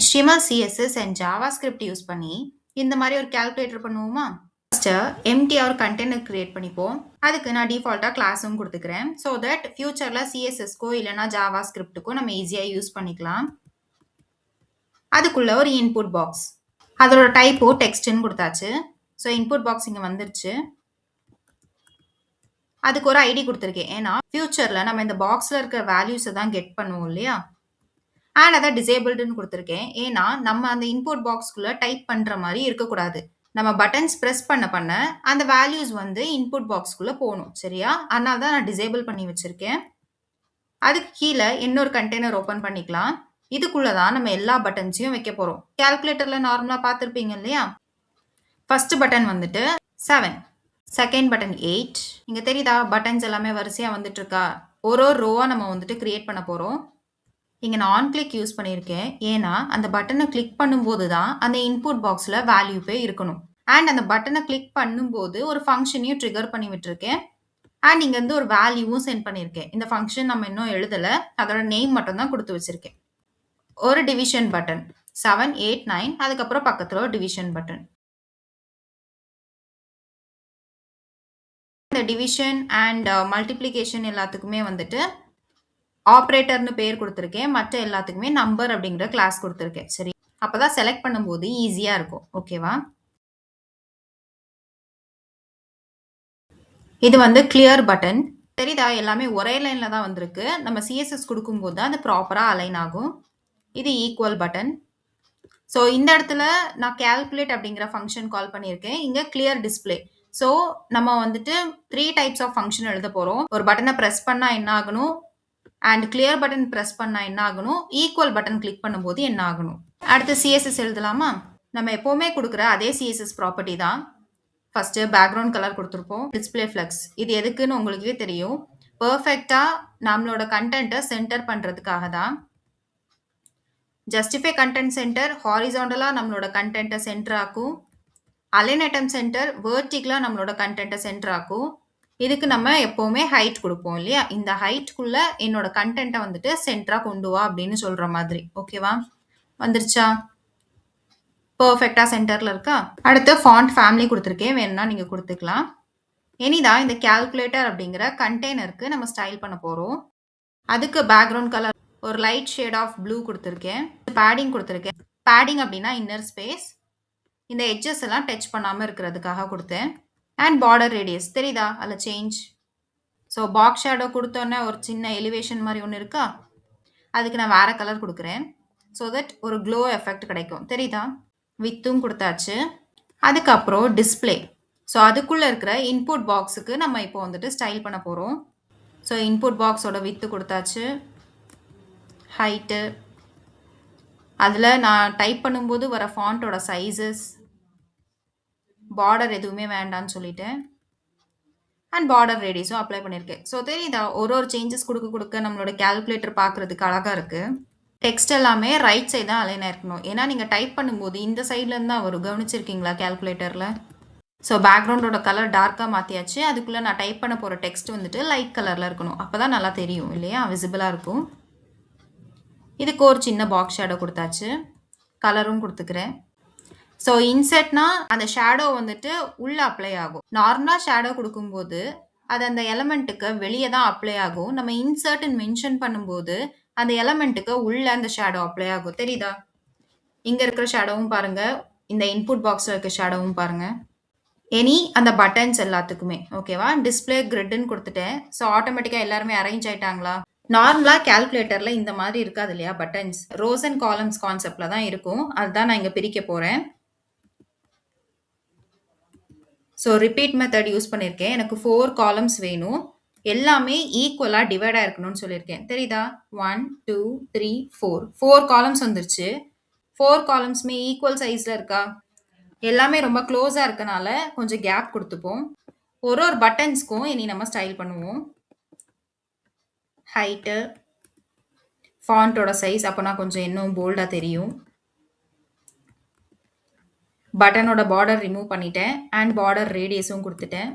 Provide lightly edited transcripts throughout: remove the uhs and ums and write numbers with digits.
HTML, CSS and JavaScript use பண்ணி இந்த மாதிரி ஒரு கால்குலேட்டர் பண்ணுவோமா? ஃபர்ஸ்ட் எம்டியா ஒரு கண்டெய்னர் கிரியேட் பண்ணிப்போம். அதுக்கு நான் டிஃபால்ட்டா கிளாஸும் கொடுத்துக்கிறேன். ஸோ தட் ஃபியூச்சர்ல சிஎஸ்எஸ்க்கோ இல்லைனா ஜாவாஸ்கிரிப்டுக்கோ நம்ம ஈஸியா யூஸ் பண்ணிக்கலாம். அதுக்குள்ள ஒரு இன்புட் பாக்ஸ், அதோட டைப்போ டெக்ஸ்ட்னு கொடுத்தாச்சு. ஸோ இன்புட் பாக்ஸ் இங்க வந்துருச்சு. அதுக்கு ஒரு ஐடி கொடுத்துருக்கேன். ஏன்னா ஃபியூச்சர்ல நம்ம இந்த பாக்ஸ்ல இருக்க வேல்யூஸை தான் கெட் பண்ணுவோம் இல்லையா? அண்ட் அதை டிசேபிள்டுன்னு கொடுத்துருக்கேன். ஏன்னா நம்ம அந்த இன்புட் பாக்ஸ்குள்ள டைப் பண்ற மாதிரி இருக்கக்கூடாது. நம்ம பட்டன்ஸ் ப்ரெஸ் பண்ண அந்த வேல்யூஸ் வந்து இன்புட் பாக்ஸ்குள்ள போகணும். சரியா? அதனால தான் நான் டிசேபிள் பண்ணி வச்சிருக்கேன். அதுக்கு கீழே இன்னொரு கண்டெய்னர் ஓப்பன் பண்ணிக்கலாம். இதுக்குள்ள தான் நம்ம எல்லா பட்டன்ஸையும் வைக்க போறோம். கால்குலேட்டர்ல நார்மலா பார்த்துருப்பீங்க இல்லையா? ஃபர்ஸ்ட் பட்டன் வந்துட்டு 7, செகண்ட் பட்டன் 8. இங்க தெரியுதா? பட்டன்ஸ் எல்லாமே வரிசையா வந்துட்டு இருக்கா? ஒரு ரோவா நம்ம வந்துட்டு கிரியேட் பண்ண போறோம். இங்க நான் ஆன் கிளிக் யூஸ் பண்ணியிருக்கேன். ஏன்னா அந்த பட்டனை கிளிக் பண்ணும்போது தான் அந்த இன்புட் பாக்ஸ்ல வேல்யூ போய் இருக்கணும். அண்ட் அந்த பட்டனை கிளிக் பண்ணும்போது ஒரு ஃபங்க்ஷனையும் ட்ரிகர் பண்ணி விட்டுருக்கேன். அண்ட் இங்க இருந்து ஒரு வேல்யூவும் சென்ட் பண்ணியிருக்கேன். இந்த ஃபங்க்ஷன் நம்ம இன்னும் எழுதல, அதோட நேம் மட்டும் தான் கொடுத்து வச்சிருக்கேன். ஒரு டிவிஷன் பட்டன் 7, 8, 9, அதுக்கப்புறம் பக்கத்துல ஒரு டிவிஷன் பட்டன். இந்த டிவிஷன் அண்ட் மல்டிப்ளிகேஷன் எல்லாத்துக்குமே வந்துட்டு ஆப்ரேட்டர்னு பேர் கொடுத்துருக்கேன். மற்ற எல்லாத்துக்குமே நம்பர் அப்படிங்கிற கிளாஸ் கொடுத்துருக்கேன். சரி, அப்பதான் செலக்ட் பண்ணும்போது ஈஸியா இருக்கும். ஓகேவா? இது வந்து கிளியர் பட்டன். தெரியுதா? எல்லாமே ஒரே லைன்ல தான் வந்திருக்கு. நம்ம சிஎஸ்எஸ் கொடுக்கும்போது தான் அது ப்ராப்பரா அலைன் ஆகும். இது ஈக்குவல் பட்டன். ஸோ இந்த இடத்துல நான் கால்குலேட் அப்படிங்கிற ஃபங்க்ஷன் கால் பண்ணியிருக்கேன். இங்க கிளியர் டிஸ்பிளே. ஸோ நம்ம வந்துட்டு 3 டைப்ஸ் ஆஃப் ஃபங்க்ஷன் எழுத போறோம். ஒரு பட்டனை ப்ரெஸ் பண்ணா என்ன ஆகணும், அண்ட் கிளியர் பட்டன் ப்ரெஸ் பண்ணா என்ன ஆகணும், ஈக்குவல் பட்டன் கிளிக் பண்ணும்போது என்ன ஆகணும். அடுத்து சிஎஸ்எஸ் எழுதலாமா? நம்ம எப்பவுமே கொடுக்குற அதே சிஎஸ்எஸ் ப்ராப்பர்ட்டி தான். ஃபர்ஸ்ட் பேக்ரவுண்ட் கலர் கொடுத்துருப்போம். டிஸ்பிளே ஃபிளக்ஸ், இது எதுக்குன்னு உங்களுக்கே தெரியும். பெர்ஃபெக்டா நம்மளோட கண்டென்ட்டை சென்டர் பண்றதுக்காக தான். ஜஸ்டிஃபை கண்டென்ட் சென்டர் ஹாரிசாண்டலா நம்மளோட கண்டென்ட்டை சென்டர் ஆக்கும். அலைன் ஐட்டம் சென்டர் வெர்டிகலா நம்மளோட கண்டென்ட்டை சென்டர் ஆக்கும். இதுக்கு நம்ம எப்பவுமே ஹைட் கொடுப்போம் இல்லையா? இந்த ஹைட்குள்ள என்னோட கண்டென்ட்டை வந்துட்டு சென்டரா கொண்டு வா அப்படின்னு சொல்ற மாதிரி. ஓகேவா? வந்துருச்சா? பெர்ஃபெக்டா சென்டர்ல இருக்கா? அடுத்து ஃபாண்ட் ஃபேமிலி கொடுத்துருக்கேன், வேணும்னா நீங்க கொடுத்துக்கலாம். இனிதான் இந்த கால்குலேட்டர் அப்படிங்கிற கண்டெய்னருக்கு நம்ம ஸ்டைல் பண்ண போறோம். அதுக்கு பேக்ரவுண்ட் கலர் ஒரு லைட் ஷேட் ஆஃப் ப்ளூ கொடுத்துருக்கேன். பேடிங் கொடுத்துருக்கேன். பேடிங் அப்படின்னா இன்னர் ஸ்பேஸ். இந்த எட்ஜஸ் எல்லாம் டச் பண்ணாம இருக்கிறதுக்காக கொடுத்தேன். அண்ட் பார்டர் ரேடியஸ் தெரியுதா? அதில் சேஞ்ச். ஸோ பாக்ஸ் ஷேடோ கொடுத்தோன்னே ஒரு சின்ன எலிவேஷன் மாதிரி ஒன்று இருக்கா? அதுக்கு நான் வேற கலர் கொடுக்குறேன். ஸோ தட் ஒரு க்ளோ எஃபெக்ட் கிடைக்கும். தெரியுதா? வித்தும் கொடுத்தாச்சு. அதுக்கப்புறம் டிஸ்பிளே. ஸோ அதுக்குள்ள இருக்கிற இன்புட் பாக்ஸுக்கு நம்ம இப்போ வந்துட்டு ஸ்டைல் பண்ண போறோம். ஸோ இன்புட் பாக்ஸோட வித்து கொடுத்தாச்சு, ஹைட்டு, அதில் நான் டைப் பண்ணும்போது வர ஃபாண்ட்டோட சைஸஸ், பார்டர் எதுவுமே வேண்டான்னு சொல்லிட்டேன். அண்ட் பார்டர் ரேடியஸும் அப்ளை பண்ணியிருக்கேன். ஸோ தெரியுதா? ஒரு சேஞ்சஸ் கொடுக்க நம்மளோட கால்குலேட்டர் பார்க்கறதுக்கு அழகா இருக்கு. டெக்ஸ்ட் எல்லாமே ரைட் சைடு தான் அலைன் இருக்கணும். ஏன்னா நீங்கள் டைப் பண்ணும்போது இந்த சைட்லேருந்து தான் வரும். கவனிச்சிருக்கீங்களா கால்குலேட்டரில்? ஸோ பேக்ரவுண்டோட கலர் டார்க்காக மாற்றியாச்சு. அதுக்குள்ளே நான் டைப் பண்ண போகிற டெக்ஸ்ட் வந்துட்டு லைட் கலரில் இருக்கணும். அப்போ தான் நல்லா தெரியும் இல்லையா? விசிபிளாக இருக்கும். இதுக்கு ஒரு சின்ன பாக்ஸ் ஷேடோ கொடுத்தாச்சு, கலரும் கொடுத்துக்கிறேன். ஸோ இன்செர்ட்னா அந்த ஷேடோ வந்துட்டு உள்ளே அப்ளை ஆகும். நார்மலாக ஷேடோ கொடுக்கும்போது அது அந்த எலமெண்ட்டுக்கு வெளியே தான் அப்ளை ஆகும். நம்ம இன்சர்ட்னு மென்ஷன் பண்ணும்போது அந்த எலமெண்ட்டுக்கு உள்ள அந்த ஷேடோ அப்ளை ஆகும். தெரியுதா? இங்கே இருக்கிற ஷேடோவும் பாருங்க, இந்த இன்புட் பாக்ஸில் இருக்க ஷேடோவும் பாருங்க. எனி அந்த பட்டன்ஸ் எல்லாத்துக்குமே. ஓகேவா? டிஸ்பிளே கிரிட்னு கொடுத்துட்டேன். ஸோ ஆட்டோமேட்டிக்காக எல்லாருமே அரேஞ்ச் ஆயிட்டாங்களா? நார்மலாக கால்குலேட்டரில் இந்த மாதிரி இருக்காது இல்லையா? பட்டன்ஸ் ரோஸ் அண்ட் காலம்ஸ் கான்செப்டில் தான் இருக்கும். அதுதான் நான் இங்கே பிரிக்க போகிறேன். ஸோ ரிப்பீட் மெத்தட் யூஸ் பண்ணியிருக்கேன். எனக்கு 4 காலம்ஸ் வேணும். எல்லாமே ஈக்குவலாக டிவைட் ஆயிருக்கணும்னு சொல்லியிருக்கேன். தெரியுதா? 1, 2, 3, 4 4 காலம்ஸ் வந்துருச்சு. 4 காலம்ஸுமே ஈக்குவல் சைஸில் இருக்கா? எல்லாமே ரொம்ப க்ளோஸாக இருக்கனால கொஞ்சம் கேப் கொடுத்துப்போம். ஒரு பட்டன்ஸ்க்கும் இனி நம்ம ஸ்டைல் பண்ணுவோம். ஹைட்டு, ஃபாண்ட்டோட சைஸ் அப்போனா கொஞ்சம் இன்னும் போல்டாக தெரியும். பட்டனோட பார்டர் ரிமூவ் பண்ணிட்டேன். அண்ட் பார்டர் ரேடியஸும் கொடுத்துட்டேன்.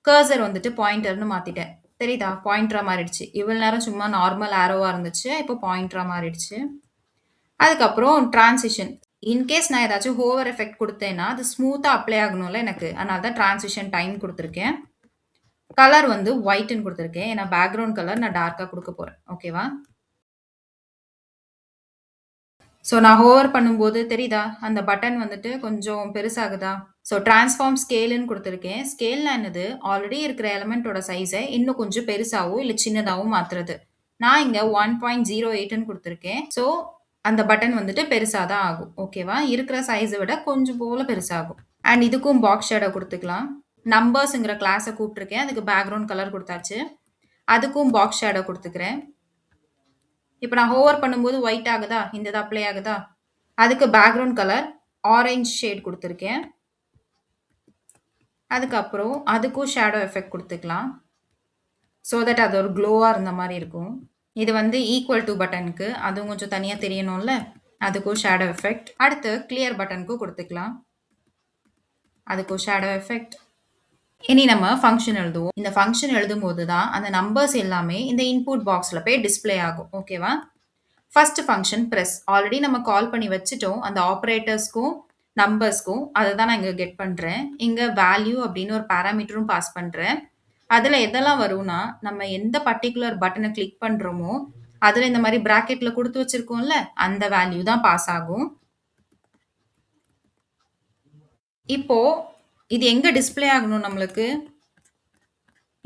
கர்சர் வந்துட்டு பாயிண்டர்னு மாற்றிட்டேன். தெரியுதா? பாயிண்டராக மாறிடுச்சு. இவ்வளோ நேரம் சும்மா நார்மல் ஆரோவாக இருந்துச்சு, இப்போ பாயிண்டராக மாறிடுச்சு. அதுக்கப்புறம் டிரான்சிஷன். இன்கேஸ் நான் ஏதாச்சும் ஹோவர் எஃபெக்ட் கொடுத்தேன்னா அது ஸ்மூத்தாக அப்ளை ஆகணும்ல எனக்கு, அதனால தான் டிரான்சிஷன் டைம் கொடுத்துருக்கேன். கலர் வந்து ஒயிட்னு கொடுத்துருக்கேன், ஏன்னா பேக்ரவுண்ட் கலர் நான் டார்க்காக கொடுக்க போகிறேன். ஓகேவா? ஸோ நான் ஹோவர் பண்ணும்போது தெரியுதா அந்த பட்டன் வந்துட்டு கொஞ்சம் பெருசாகுதா? ஸோ டிரான்ஸ்ஃபார்ம் ஸ்கேலுன்னு கொடுத்துருக்கேன். ஸ்கேல்னா என்னது? ஆல்ரெடி இருக்கிற எலமெண்ட்டோட சைஸை இன்னும் கொஞ்சம் பெருசாவோ இல்லை சின்னதாகவும் மாற்றுறது. நான் இங்கே 1.08ன்னு கொடுத்துருக்கேன். ஸோ அந்த பட்டன் வந்துட்டு பெருசாக தான் ஆகும். ஓகேவா? இருக்கிற சைஸை விட கொஞ்சம் போல பெருசாகும். அண்ட் இதுக்கும் பாக்ஸ் ஷேடோ கொடுத்துக்கலாம். நம்பர்ஸுங்கிற கிளாஸை கூப்பிட்ருக்கேன், அதுக்கு பேக்ரவுண்ட் கலர் கொடுத்தாச்சு. அதுக்கும் பாக்ஸ் ஷேடோ கொடுத்துக்கிறேன். இப்போ நான் ஹோவர் பண்ணும்போது ஒயிட் ஆகுதா? இந்த இது அப்ளை ஆகுதா? அதுக்கு பேக்ரவுண்ட் கலர் ஆரஞ்சு ஷேட் கொடுத்துருக்கேன். அதுக்கப்புறம் அதுக்கும் ஷேடோ எஃபெக்ட் கொடுத்துக்கலாம், ஸோ தட் அது ஒரு க்ளோவாக இருந்த மாதிரி இருக்கும். இது வந்து ஈக்குவல் டு பட்டனுக்கு, அதுவும் கொஞ்சம் தனியாக தெரியணும்ல, அதுக்கும் ஷேடோ எஃபெக்ட். அடுத்து கிளியர் பட்டனுக்கும் கொடுத்துக்கலாம், அதுக்கும் ஷேடோ எஃபெக்ட். இனி நம்ம ஃபங்க்ஷன் எழுதுவோம். இந்த ஃபங்க்ஷன் எழுதும் போது தான் அந்த நம்பர்ஸ் எல்லாமே இந்த இன்புட் பாக்ஸில் போய் டிஸ்பிளே ஆகும். ஓகேவா? First function press. ஆல்ரெடி நம்ம கால் பண்ணி வச்சுட்டோம் அந்த ஆப்ரேட்டர்ஸ்க்கும் நம்பர்ஸ்க்கும், அதை தான் நான் இங்கே கெட் பண்ணுறேன். இங்கே வேல்யூ அப்படின்னு ஒரு பேராமீட்டரும் பாஸ் பண்ணுறேன். அதில் எதெல்லாம் வரும்னா, நம்ம எந்த பர்டிகுலர் பட்டனை கிளிக் பண்ணுறோமோ அதில் இந்த மாதிரி ப்ராக்கெட்டில் கொடுத்து வச்சுருக்கோம்ல, அந்த வேல்யூ தான் பாஸ் ஆகும். இப்போது இது எங்கே டிஸ்பிளே ஆகணும்? நம்மளுக்கு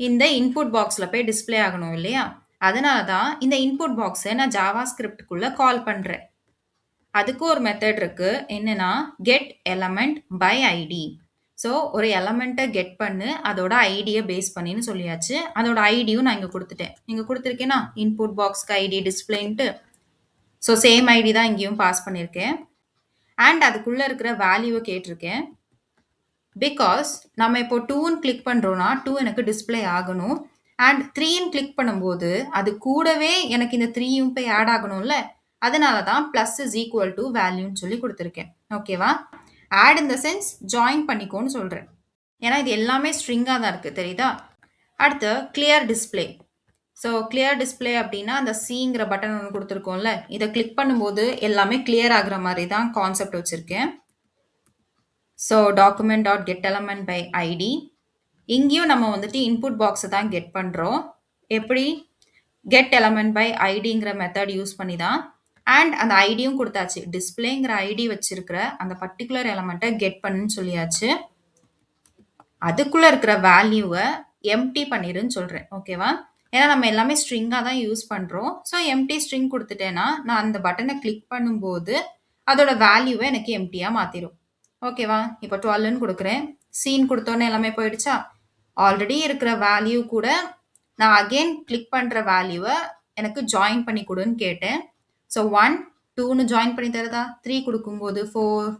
இந்த இன்புட் பாக்ஸில் போய் டிஸ்பிளே ஆகணும் இல்லையா? அதனால தான் இந்த இன்புட் பாக்ஸை நான் ஜாவா ஸ்கிரிப்டுக்குள்ளே கால் பண்ணுறேன். அதுக்கு ஒரு மெத்தட் இருக்கு, என்னன்னா get element by ID. So ஒரு எலமெண்ட்டை கெட் பண்ணு அதோட ஐடியை பேஸ் பண்ணின்னு சொல்லியாச்சு. அதோட ஐடியும் நான் இங்கே கொடுத்துட்டேன். இங்கே கொடுத்துருக்கேன்னா இன்புட் பாக்ஸ்க்கு ஐடி டிஸ்பிளேன்ட்டு. ஸோ சேம் ஐடி தான் இங்கேயும் பாஸ் பண்ணியிருக்கேன். அண்ட் அதுக்குள்ளே இருக்கிற வேல்யூவை கேட்டிருக்கேன். பிகாஸ் நம்ம இப்போ 2ன்னு கிளிக் பண்ணுறோன்னா 2 எனக்கு டிஸ்பிளே ஆகணும். அண்ட் 3ன்னு கிளிக் பண்ணும்போது அது கூடவே எனக்கு இந்த 3யும் போய் ஆட் ஆகணும்ல, அதனால தான் ப்ளஸ் இஸ் ஈக்குவல் டு வேல்யூன்னு சொல்லி கொடுத்துருக்கேன். ஓகேவா? Add in the sense join பண்ணிக்கோன்னு சொல்கிறேன், ஏன்னா இது எல்லாமே ஸ்ட்ரிங்காக தான் இருக்குது, தெரியுதா? அடுத்து clear display. So clear display அப்படின்னா அந்த சிங்கிற பட்டன் ஒன்று கொடுத்துருக்கோம்ல, இதை கிளிக் பண்ணும்போது எல்லாமே கிளியர் ஆகுற மாதிரி தான் கான்செப்ட் வச்சுருக்கேன். So document dot get element by ID. இங்கேயும் நம்ம வந்துட்டு இன்புட் பாக்ஸை தான் கெட் பண்ணுறோம். எப்படி? கெட் எலமெண்ட் பை ஐடிங்கிற மெத்தட் யூஸ் பண்ணி தான். அண்ட் அந்த ஐடியும் கொடுத்தாச்சு, டிஸ்பிளேங்கிற ஐடி வச்சிருக்கிற அந்த பர்டிகுலர் எலமெண்ட்டை கெட் பண்ணுன்னு சொல்லியாச்சு. அதுக்குள்ளே இருக்கிற வேல்யூவை எம்டி பண்ணிடுன்னு சொல்கிறேன். ஓகேவா? ஏன்னா நம்ம எல்லாமே ஸ்ட்ரிங்காக தான் யூஸ் பண்ணுறோம். ஸோ எம்டி ஸ்ட்ரிங் கொடுத்துட்டேன்னா நான் அந்த பட்டனை கிளிக் பண்ணும்போது அதோட வேல்யூவை எனக்கு எம்டியாக மாற்றிடும். ஓகேவா? இப்போ 12ன்னு கொடுக்குறேன். சீன் கொடுத்தோன்னே எல்லாமே போயிடுச்சா? ஆல்ரெடி இருக்கிற வேல்யூ கூட நான் அகெயின் கிளிக் பண்ணுற வேல்யூவை எனக்கு ஜாயின் பண்ணி கொடுன்னு கேட்டேன். ஸோ 1 2ன்னு ஜாயின் பண்ணி தருதா? 3 கொடுக்கும்போது 4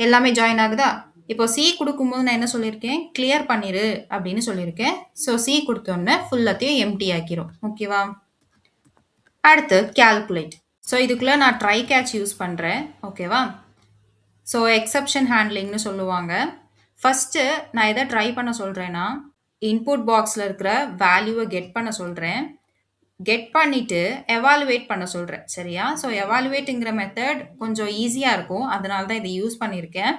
எல்லாமே ஜாயின் ஆகுதா? இப்போ சி கொடுக்கும்போது நான் என்ன சொல்லியிருக்கேன்? கிளியர் பண்ணிரு அப்படின்னு சொல்லியிருக்கேன். ஸோ சி கொடுத்தோன்னே ஃபுல்லத்தையும் எம்டி ஆக்கிரும். ஓகேவா? அடுத்து கால்குலேட். ஸோ இதுக்குள்ளே நான் ட்ரை கேட்ச் யூஸ் பண்ணுறேன். ஓகேவா? ஸோ எக்ஸப்ஷன் ஹேண்ட்லிங்னு சொல்லுவாங்க. ஃபஸ்ட்டு நான் எதை ட்ரை பண்ண சொல்கிறேன்னா, இன்புட் பாக்ஸில் இருக்கிற வேல்யூவை கெட் பண்ண சொல்கிறேன். கெட் பண்ணிவிட்டு எவாலுவேட் பண்ண சொல்கிறேன். சரியா? ஸோ எவாலுவேட்டுங்கிற மெத்தட் கொஞ்சம் ஈஸியாக இருக்கும், அதனால தான் இதை யூஸ் பண்ணியிருக்கேன்.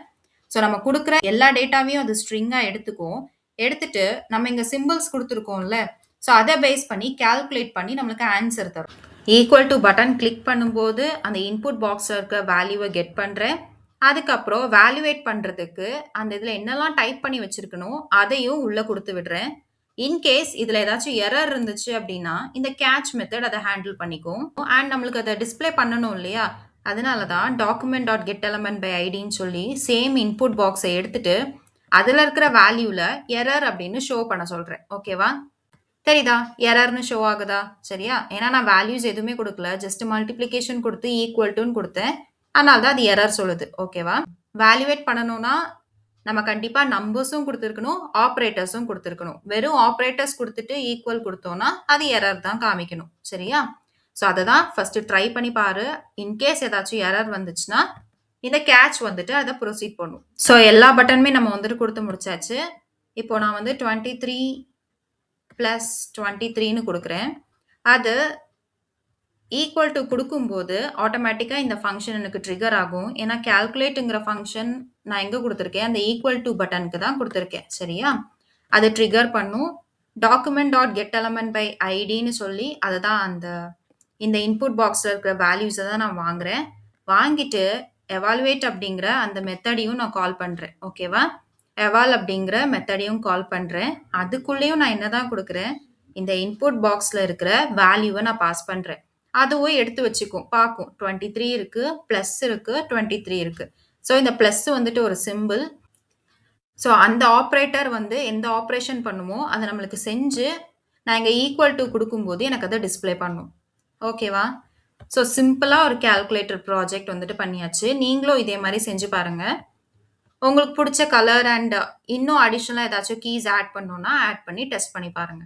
ஸோ நம்ம கொடுக்குற எல்லா டேட்டாவையும் அது ஸ்ட்ரிங்காக எடுத்துக்கும். எடுத்துட்டு நம்ம இங்கே சிம்பிள்ஸ் கொடுத்துருக்கோம்ல, ஸோ அதை பேஸ் பண்ணி கால்குலேட் பண்ணி நம்மளுக்கு ஆன்சர் தரும். ஈக்குவல் டு பட்டன் கிளிக் பண்ணும்போது அந்த இன்புட் பாக்ஸில் இருக்க வேல்யூவை கெட் பண்ணுறேன். அதுக்கப்புறம் வேல்யூவேட் பண்ணுறதுக்கு அந்த இதில் என்னெல்லாம் டைப் பண்ணி வச்சுருக்கணும் அதையும் உள்ளே கொடுத்து விடுறேன். இன்கேஸ் இதில் ஏதாச்சும் எரர் இருந்துச்சு அப்படின்னா இந்த கேட்ச் மெத்தட் அதை ஹேண்டில் பண்ணிக்கும். அண்ட் நம்மளுக்கு அதை டிஸ்பிளே பண்ணணும் இல்லையா, அதனால தான் document dot get element by ஐடின்னு சொல்லி சேம் இன்புட் பாக்ஸை எடுத்துட்டு அதில் இருக்கிற வேல்யூவில் எரர் அப்படின்னு ஷோ பண்ண சொல்கிறேன். ஓகேவா? தெரியுதா? எரர்னு ஷோ ஆகுதா? சரியா? ஏன்னா நான் வேல்யூஸ் எதுவுமே கொடுக்கல, ஜஸ்ட் மல்டிப்ளிகேஷன் கொடுத்து ஈக்குவல் டுன்னு கொடுத்தேன், அதனால தான் அது எரர் சொல்லுது. ஓகேவா? வேல்யூவேட் பண்ணணும்னா நம்ம கண்டிப்பாக நம்பர்ஸும் கொடுத்துருக்கணும், ஆப்ரேட்டர்ஸும் கொடுத்துருக்கணும். வெறும் ஆப்ரேட்டர்ஸ் கொடுத்துட்டு ஈக்குவல் கொடுத்தோன்னா அது எரர் தான் காமிக்கணும். சரியா? ஸோ அதை தான் ஃபஸ்ட்டு ட்ரை பண்ணி பாரு. இன்கேஸ் ஏதாச்சும் எரர் வந்துச்சுன்னா இந்த கேட்ச் வந்துட்டு அதை ப்ரொசீட் பண்ணும். ஸோ எல்லா பட்டனுமே நம்ம வந்துட்டு கொடுத்து முடிச்சாச்சு. இப்போ நான் வந்து 23 + 23ன்னு கொடுக்குறேன். அது ஈக்குவல் டூ குடுக்கும்போது, ஆட்டோமேட்டிக்கா இந்த ஃபங்ஷன் எனக்கு ட்ரிகர் ஆகும். ஏன்னா, கால்குலேட்ங்கிற ஃபங்ஷன் நான் எங்க குடுத்துருக்கேன்? அந்த ஈக்குவல் டூ பட்டனுக்கு தான் குடுத்துருக்கேன். சரியா? அது ட்ரிகர் பண்ணும். Document dot get element by ஐடின்னு சொல்லி, அததான் இந்த இன்புட் பாக்ஸ்ல இருக்கிற வேல்யூஸ தான் நான் வாங்குறேன். வாங்கிட்டு, எவாலுவேட் அப்படிங்கிற அந்த மெத்தடையும் நான் கால் பண்றேன். ஓகேவா? எவால் அப்படிங்கிற மெத்தடையும் கால் பண்றேன். அதுக்குள்ளேயும் நான் என்னதான் குடுக்குறேன்? இந்த இன்புட் பாக்ஸ்ல இருக்கிற வேல்யூவ நான் பாஸ் பண்றேன். அதுவும் எடுத்து வச்சுக்கும். பார்க்கும். 23 இருக்கு, பிளஸ் இருக்கு, 23 இருக்கு. ஸோ இந்த பிளஸ் வந்துட்டு ஒரு சிம்பிள். ஸோ அந்த ஆப்பரேட்டர் வந்து எந்த ஆப்பரேஷன் பண்ணுமோ, அத நம்மளுக்கு செஞ்சு, நான் இங்க ஈக்குவல் டூ குடுக்கும்போது எனக்கு அத டிஸ்ப்ளே பண்ணும். ஓகேவா? ஸோ சிம்பிளா ஒரு கால்குலேட்டர் ப்ராஜெக்ட் வந்துட்டு பண்ணியாச்சு. நீங்களும் இதே மாரி செஞ்சு பாருங்க. உங்களுக்கு புடிச்ச கலர் அண்ட் இன்னும் அடிஷனலா ஏதாச்சும் கீஸ் ஆட் பண்ணணும்னா, ஆட் பண்ணி டெஸ்ட் பண்ணி பாருங்க.